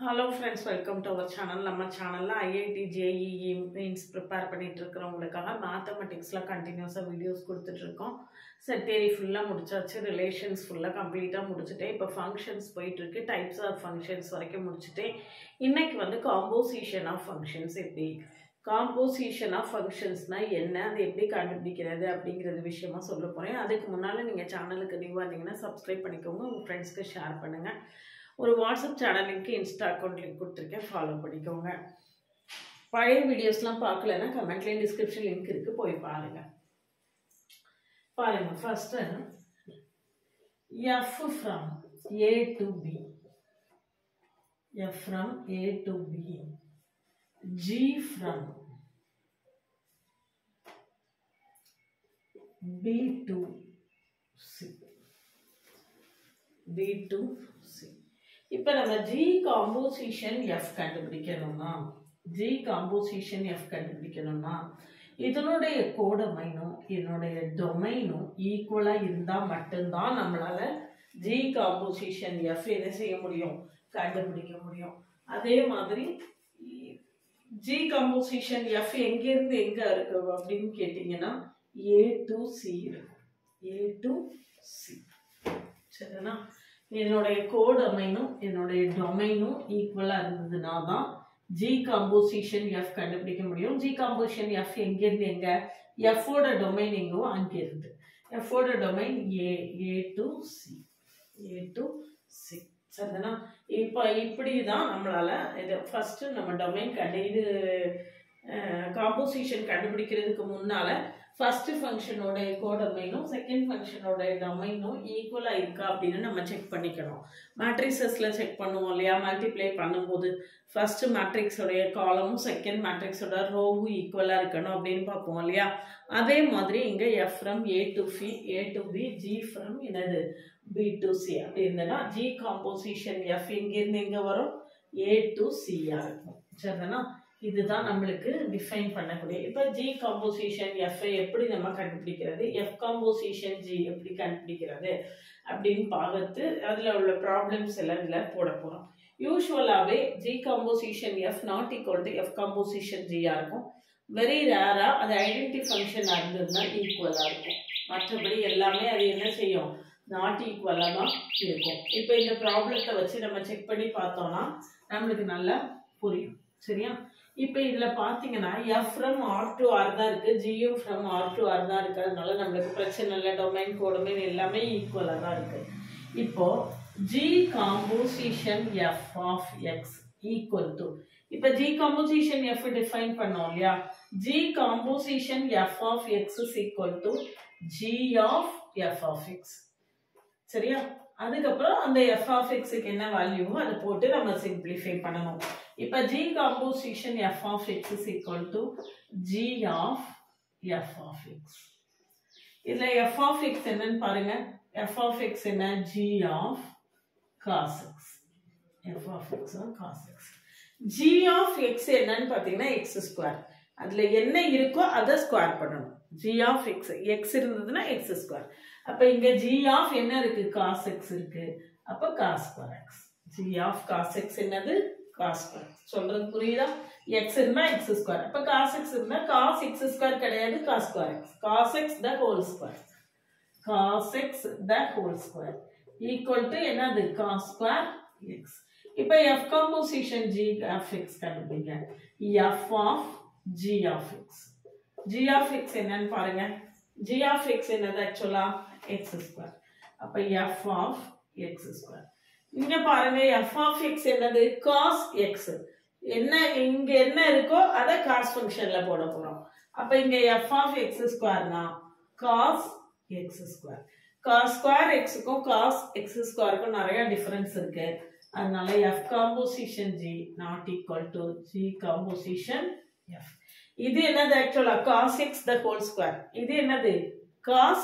Hello friends, welcome to our channel. நம்ம சேனல்ல IIT JEE means prepare பண்ணிட்டு இருக்கறவங்களுக்காக மேத்தமேட்டிக்ஸ்ல கண்டினியூஸா வீடியோஸ் கொடுத்துட்டு இருக்கோம். செட் தியரி ஃபுல்லா முடிச்சாச்சு, ரிலேஷன்ஸ் ஃபுல்லா கம்ப்ளீட்டா முடிச்சிட்டேன். இப்போ ஃபங்க்ஷன்ஸ் போயிட்டு இருக்கு, டைப்ஸ் ஆஃப் ஃபங்க்ஷன்ஸ் வரைக்கும் முடிச்சிட்டேன். இன்னைக்கு வந்து காம்போசிஷன் ஆஃப் ஃபங்க்ஷன்ஸ் எப்படி காம்போசிஷன் ஆஃப் ஃபங்க்ஷன்ஸ்னா என்ன, அது எப்படி கண்டுபிடிக்கிறது அப்படிங்கிறது விஷயமா சொல்ல போறேன். அதுக்கு முன்னால நீங்க சேனலுக்கு நியூவா இருந்தீங்கன்னா சப்ஸ்கிரைப் பண்ணிக்கோங்க, உங்க ஃப்ரெண்ட்ஸ்க்கு ஷேர் பண்ணுங்க. ஒரு WhatsApp channel link, Insta account link கொடுத்துருக்கேன், ஃபாலோ பண்ணிக்கோங்க. பழைய வீடியோஸ்லாம் பார்க்கலன்னா கமெண்ட்லேயும் டிஸ்கிரிப்ஷன் லிங்க் இருக்குது, போய் பாருங்க. பாருங்க, first F from A to B, F from A to B, G from B to C, B to C. இப்போ நம்ம G composition F கண்டுபிடிக்கணும்னா, G composition F கண்டுபிடிக்கணும்னா இதனுடைய கோடமைனும் இதனுடைய டொமைனும் ஈக்குவலா இருந்தா மட்டும்தான் நம்மளால G composition F என்ன செய்ய முடியும், கண்டுபிடிக்க முடியும். அதே மாதிரி G composition F எங்க இருந்து எங்க இருக்கு அப்படின்னு கேட்டீங்கன்னா A to C இருக்கு, A to C. சரினா இதனுடைய கோடமைனும் இதனுடைய டொமைனும் ஈக்குவலா இருந்ததுனா தான் G composition F கண்டுபிடிக்க முடியும். G composition F எங்க இருந்து எங்க, F ஓட டொமைன் எங்கோ அங்க இருந்து, F ஓட domain A to C, A to C. சரிதானா? இப்போ இப்படி தான் நம்மளால இது ஃபர்ஸ்ட் நம்ம டொமைன் இது காம்போசிஷன் கண்டுபிடிக்கிறதுக்கு முன்னால ஃபர்ஸ்ட் ஃபங்க்ஷனோட கோடமைனும் செகண்ட் ஃபங்க்ஷனோட டொமைனும் ஈக்குவலா இருக்கா அப்படின்னு நம்ம செக் பண்ணிக்கணும். மேட்ரிக்ஸஸ்ல செக் பண்ணுவோம் இல்லையா, மல்டிப்ளை பண்ணும்போது ஃபர்ஸ்ட் மேட்ரிக்ஸோடைய காலமும் செகண்ட் மேட்ரிக்ஸோட ரோவும் ஈக்குவலா இருக்கணும் அப்படின்னு பார்ப்போம் இல்லையா. அதே மாதிரி இங்க F from A to B, G from என்னது B to C அப்படி இருந்ததுன்னா G composition F எங்க இருந்து எங்க வரும், A to C ஆ இருக்கும். சரிதானா? இதுதான் நம்மளுக்கு டிஃபைன் பண்ணக்கூடிய. இப்போ G composition F எப்படி நம்ம கண்டுபிடிக்கிறது, F composition G எப்படி கண்டுபிடிக்கிறது அப்படின்னு பார்த்து அதுல உள்ள ப்ராப்ளம்ஸ் எல்லாம் இதுல போட போறோம். யூசுவலாவே G composition F not equal to F composition G ஆ இருக்கும். வெரி ரேரா அது ஐடென்டி ஃபங்க்ஷன் இருந்ததுன்னா ஈக்குவலா இருக்கும். மற்றபடி எல்லாமே அது என்ன செய்யும், நாட் ஈக்குவலா தான் இருக்கும். இப்போ இந்த ப்ராப்ளத்தை வச்சு நம்ம செக் பண்ணி பார்த்தோம்னா நம்மளுக்கு நல்லா புரியும். சரியா? இப்போ இதுல பாத்தீங்கன்னா F from R to R தான் இருக்கு, G from R to R தான் இருக்கு. அதனால நம்மளுக்கு பிரச்சனை இல்லை, டொமைன் கோடமைன் எல்லாமே ஈக்குவலா தான் இருக்கு. இப்போ G composition F of X equal to, இப்போ G composition F டிஃபைன் பண்ணோம் இல்லையா, G composition F of X is equal to G of F of X. சரியா? அதுக்கப்புறம் அந்த F of X க்கு என்ன வேல்யூவோ அதை போட்டு நம்ம சிம்பிளிஃபை பண்ணணும். இப்போ G composition F of X is equal to G of F of X. இதுல F of X என்னன்னு பாருங்க, F of X என்ன, G of cos X, F of X cos X. G of X என்னன்னு பாத்தீங்கன்னா X square, அதுல என்ன இருக்கோ அதை ஸ்கொயர் பண்ணணும். G of X, X இருந்ததுன்னா X ஸ்கொயர். அப்ப இங்க G of என்ன இருக்கு, cos X இருக்கு, அப்ப cos square X. G of cos X என்னது, cos square. சொல்றது புரியுதா? X இருந்தா X ஸ்கொயர், அப்ப cos X இருந்தா cos X ஸ்கொயர் கிடையாது, cos square X. Cos X the whole square, cos X the whole square equal to என்னது, cos square X. இப்ப F composition G of X கண்டுபிடிங்க. F of G of X, G of X என்னன்னு பாருங்க, G of X என்னது ஆக்சுவலா X square, அப்ப F of X square. இங்க பாருங்க F of X என்னது, cos X. என்ன இங்க என்ன இருக்கோ அதை cos ஃபங்க்ஷன்ல போட போறோம். அப்ப இங்க F of X ஸ்கொயர்னா cos X square. cos square X க்கும் cos X ஸ்கொயருக்கும் நிறைய டிஃபரன்ஸ் இருக்கு. அதனால F composition G not equal to G composition F. இது என்னது ஆக்சுவலா cos X the whole square, இது என்னது cos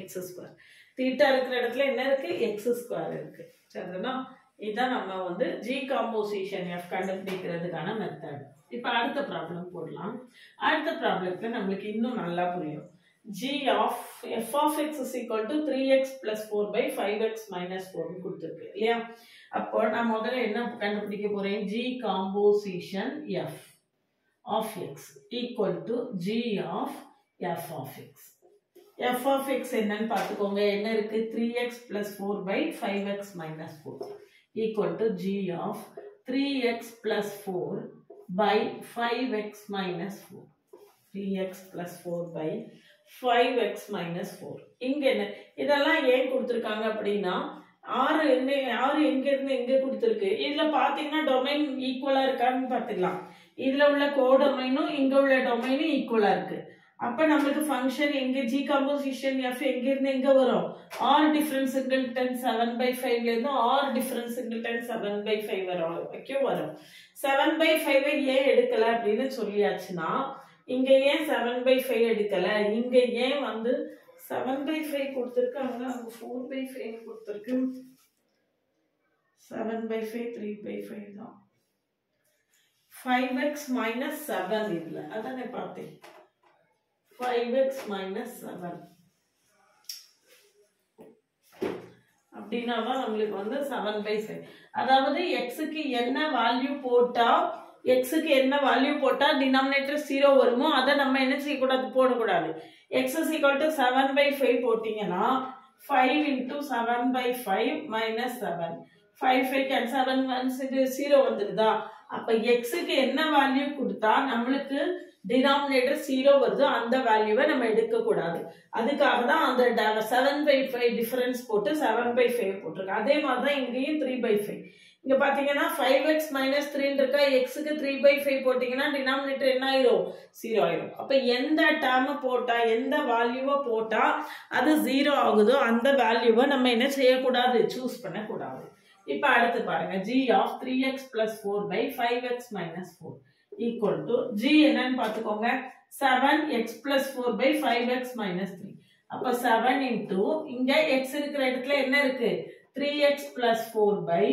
X ஸ்கொயர். தீட்டா இருக்கிற இடத்துல என்ன இருக்கு, X ஸ்கொயர் இருக்கு. சரிதானா? இதான் நம்ம வந்து G composition F கண்டுபிடிக்கிறதுக்கான மெத்தட். இப்ப அடுத்த ப்ராப்ளம் போடலாம். அடுத்த ப்ராப்ளத்துல நம்மளுக்கு இன்னும் நல்லா புரியும். G of F of X is equal to 3x plus 4 by 5x minus 4 கொடுத்திருக்கு இல்லையா. அப்போ நான் முதல்ல என்ன கண்டுபிடிக்க போறேன், g composition f of x equal to g of f of x. f of x என்னன்னு பார்த்துக்கோங்க. என்ன இருக்கு, 3x plus 4 by 5x minus 4 equal to g of 3x plus 4 by 5x minus 4. 3x plus 4 by 5x minus 4. இங்க என்ன இதெல்லாம் ஏன் கொடுத்திருக்காங்க அப்படின்னா, r எங்க இருந்து எங்க கொடுத்திருக்கு, இதுல பாத்தீங்கன்னா டொமைன் ஈக்குவலா இருக்கான்னு பார்த்துக்கலாம். இதுல உள்ள கோடொமைனும் இங்க உள்ள டொமைனும் ஈக்குவலா இருக்கு. அப்ப நமக்கு ஃபங்க்ஷன் எங்க g composition f எங்க இருந்து எங்க வரும், r difference singleton 7/5 ல இருந்து r difference singleton 7/5 வரும். ஓகே, வரும். 7/5 ஏன் எடுக்கல அப்படின்னு சொல்லியாச்சுன்னா, இங்க ஏன் 7/5 எடுக்கல, இங்க ஏன் வந்து 7/5 கொடுத்திருக்காங்க, அங்க 4/5 கொடுத்திருக்கு. 7/5 3/5 தான். 5x minus 7 இல்ல, அதானே பார்த்தேன். 5x minus 7 அப்படின்னா நம்மளுக்கு வந்து 7/5. அதாவது x-க்கு என்ன வேல்யூ போட்டா, x-க்கு என்ன வேல்யூ போட்டா டினாமினேட்டர் 0 வருமோ அதை நம்ம என்ன செய்யக்கூடாது, போடக்கூடாது. x is equal to 7/5 போட்டீங்கன்னா 5 into 7/5 minus 7. 5 and 7 once இது 0 வந்துடுதா. அப்ப x-க்கு என்ன வேல்யூ கொடுத்தா நம்மளுக்கு டினாமினேட்டர் 0 வருது, அந்த வேல்யூவை நம்ம எடுக்க கூடாது. அதுக்காக தான் அந்த 7/5 டிஃபரன்ஸ் போட்டு 7/5 போட்டிருக்கு. அதே மாதிரி தான் இங்கேயும் 3/5. இங்க பாத்தீங்கன்னா 5x minus 3 இருக்கா, x-க்கு 3/5 போட்டீங்கன்னா டினாமினேட்டர் என்ன ஆயிரும், 0 ஆயிரும். அப்ப எந்த டேர்ம் போட்டா, எந்த வேல்யூவை போட்டா அது 0 ஆகுதோ அந்த வேல்யூவை நம்ம என்ன செய்யக்கூடாது, சூஸ் பண்ணக்கூடாது. இப்ப அடுத்து பாருங்க, g of 3x plus 4 by 5x minus 4 equal to g என்னன்னு பார்த்துக்கோங்க, 7x plus 4 by 5x minus 3. அப்ப 7 into இங்க x இருக்கிற இடத்துல என்ன இருக்கு, 3x plus 4 by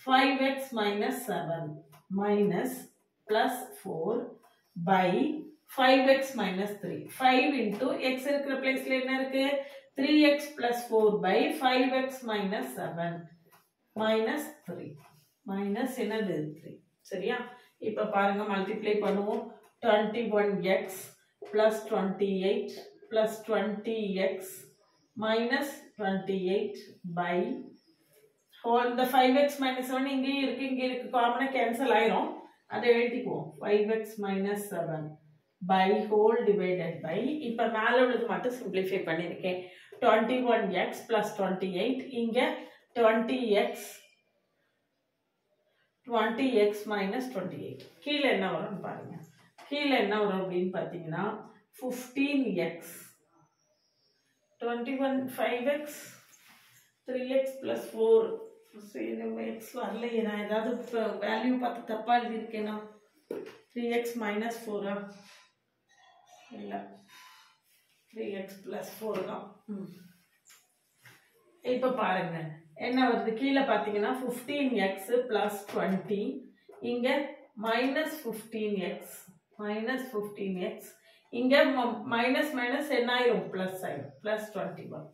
5x minus 7 minus plus 4 by 5x minus 3. 5 into x இருக்கிற பிளேஸ்ல என்ன இருக்கு, 3x plus 4 by 5x minus 7 minus 3 minus என்னது 3. சரியா, இப்ப பாருங்க மல்டிப்ளை பண்ணுவோம். 21x plus 28 plus 20x minus 28 by இந்த 5x minus 7 இங்க இருக்கு காமனா கேன்சல் ஆயிரும், அதை எழுதிக்குவோம். 5x minus 7 by whole divided by, இப்ப மேல உள்ளது மட்டும் சிம்பிளிஃபை பண்ணிருக்கேன். 21x plus 28 இங்க 20x minus 28. கீழே என்ன வரும் பாருங்க, கீழே என்ன வரும் அப்படின்னு பாத்தீங்கன்னா 15x 21 5x 3x plus 4. x வரலையே, நான் ஏதாவது வேல்யூ பார்த்து தப்பா எழுதியிருக்கேனா, 3x minus 4 இல்ல 3x plus 4 தான். இப்ப பாருங்க என்ன வருது, கீழே பாத்தீங்கன்னா 15x plus 20 இங்க minus 15x இங்க minus minus என்ன ஆயிரும், plus ஆயிரும், plus 21.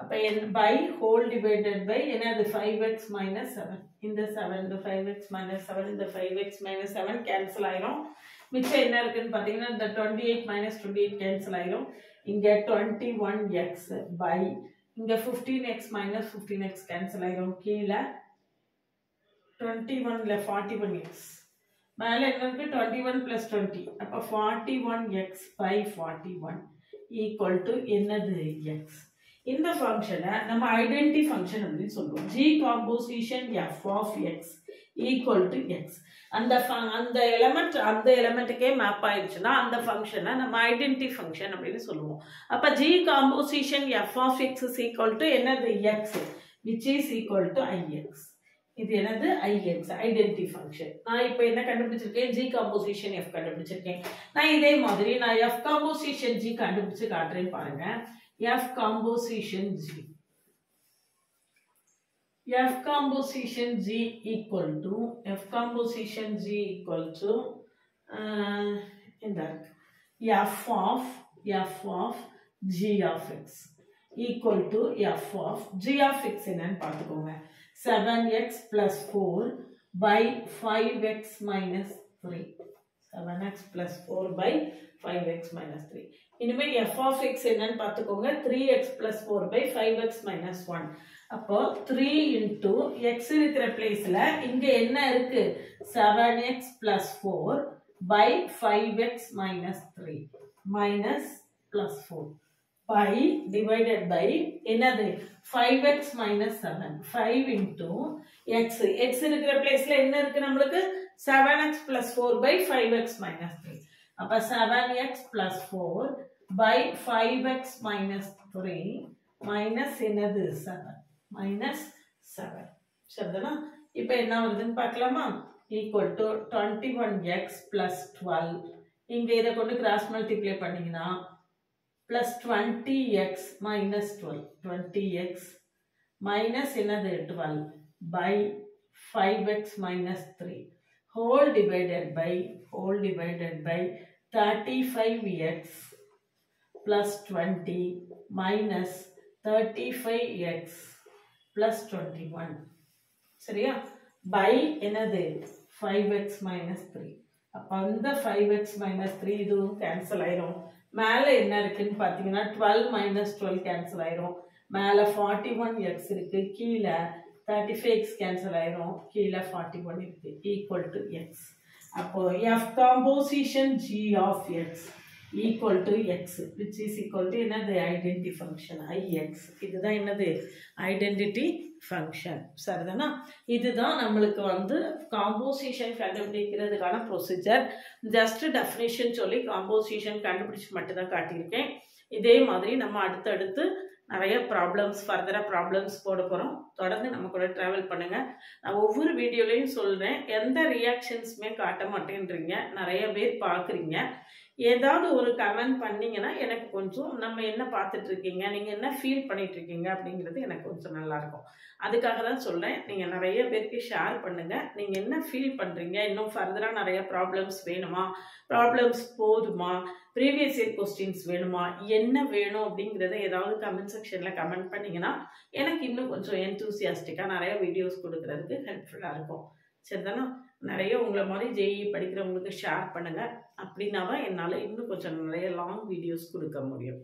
அப்ப by whole divided by என்னது 5x minus 7. இந்த 7 இந்த 5x minus 7 இந்த 5x minus 7 கேன்சல் ஆயிரும். மிச்சம் என்ன இருக்குன்னு பாத்தீங்கன்னா இந்த 28 minus 28 கேன்சல் ஆயிரும். இங்க 21x by இங்க 15x minus 15x கேன்சல் ஆயிரும். கீழே 21ல 41x மேல என்ன இருக்கு, 21 plus 20. அப்ப 41x by 41 equal to என்னது x. இந்த ஃபங்க்ஷனை நம்ம ஐடென்டி ஃபங்க்ஷன் அப்படின்னு சொல்லுவோம். g composition f of x equal to x. அந்த எலிமெண்ட்டுக்கே மேப் ஆயிடுச்சுன்னா அந்த ஃபங்க்ஷனை நம்ம ஐடென்டி ஃபங்க்ஷன் அப்படின்னு சொல்லுவோம். அப்ப g composition f of x is equal to என்னது x, which is equal to ix. இது என்னது ix, ஐடென்டி ஃபங்க்ஷன். நான் இப்போ என்ன கண்டுபிடிச்சிருக்கேன், g composition f கண்டுபிடிச்சிருக்கேன். நான் இதே மாதிரி நான் f composition g கண்டுபிடிச்சு காட்டுறேன் பாருங்க. f composition g equal to f of g of x equal to f of g of x என்னன்னு பார்த்துக்கோங்க. 7x plus 4 by 5x minus 3. 7x plus 4 by 5x minus 3. இனிமே f of x என்னன்னு பார்த்துக்கோங்க. 3x plus 4 by 5x minus 1. அப்போ 3 into x இருக்கிற பிளேஸ்ல இங்க என்ன இருக்கு? 7x plus 4 by 5x minus 3 minus plus 4 by divided by என்னது? 5x minus 7. 5 into x. x இருக்கிற பிளேஸ்ல என்ன இருக்கு நம்மளுக்கு? 7x plus 4 by 5x minus 3. அப்ப 7x plus 4 by 5x minus 3 minus என்னது? 7. Minus 7. சரிதானா? இப்ப என்ன வருதுன்னு பார்க்கலாமா? Equal to 21x plus 12. இங்க இதை கொண்டு கிராஸ் மல்டிப்ளை பண்ணீங்கன்னா plus 20x minus 12. 20x minus என்னது? 12 by 5x minus 3 whole divided by 35x plus 20 minus 35x plus 21. சரியா? by என்னது? 5x minus 3. அப்ப அந்த 5x minus 3 இதுவும் கேன்சல் ஆயிரும். மேல என்ன இருக்குன்னு பாத்தீங்கன்னா 12 minus 12 கேன்சல் ஆயிரும். மேல 41x இருக்கு, கீழே 35x கேன்சல் ஆயிரும், கீழே 41 இருக்கு, equal to x. அப்போ f composition g of x equal to x, which is equal to என்னது? identity function ix. இதுதான் என்னது? identity function. சரிதானா? இதுதான் நம்மளுக்கு வந்து காம்போசிஷன் கண்டுபிடிக்கிறதுக்கான ப்ரொசீஜர். ஜஸ்ட் டெஃபினிஷன் சொல்லி காம்போசிஷன் கண்டுபிடிச்சு மட்டும் தான் காட்டியிருக்கேன். இதே மாதிரி நம்ம அடுத்தடுத்து நிறைய ப்ராப்ளம்ஸ், ஃபர்தராக ப்ராப்ளம்ஸ் போட போகிறோம். தொடர்ந்து நம்ம கூட ட்ராவல் பண்ணுங்கள். நான் ஒவ்வொரு வீடியோலையும் சொல்கிறேன், எந்த ரியாக்ஷன்ஸுமே காட்ட மாட்டேன்றீங்க, நிறைய பேர் பார்க்குறீங்க. ஏதாவது ஒரு கமெண்ட் பண்ணிங்கன்னா எனக்கு கொஞ்சம் நம்ம என்ன பார்த்துட்ருக்கீங்க, நீங்கள் என்ன ஃபீல் பண்ணிகிட்ருக்கீங்க அப்படிங்கிறது எனக்கு கொஞ்சம் நல்லாயிருக்கும். அதுக்காக தான் சொல்கிறேன், நீங்கள் நிறைய பேருக்கு ஷேர் பண்ணுங்கள். நீங்கள் என்ன ஃபீல் பண்ணுறீங்க, இன்னும் ஃபர்தராக நிறைய ப்ராப்ளம்ஸ் வேணுமா, ப்ராப்ளம்ஸ் போதுமா, ப்ரீவியஸ் இயர் கொஸ்டின்ஸ் வேணுமா, என்ன வேணும் அப்படிங்கிறத ஏதாவது கமெண்ட் செக்ஷனில் கமெண்ட் பண்ணிங்கன்னா எனக்கு இன்னும் கொஞ்சம் என்தூசியாஸ்டிக்காக நிறைய வீடியோஸ் கொடுக்கறதுக்கு ஹெல்ப்ஃபுல்லாக இருக்கும். சரிதானா? நிறைய உங்களை மாதிரி ஜேஇ படிக்கிறவங்களுக்கு ஷேர் பண்ணுங்கள். அப்படின்னா தான் என்னால் இன்னும் கொஞ்சம் நிறைய லாங் வீடியோஸ் கொடுக்க முடியும்.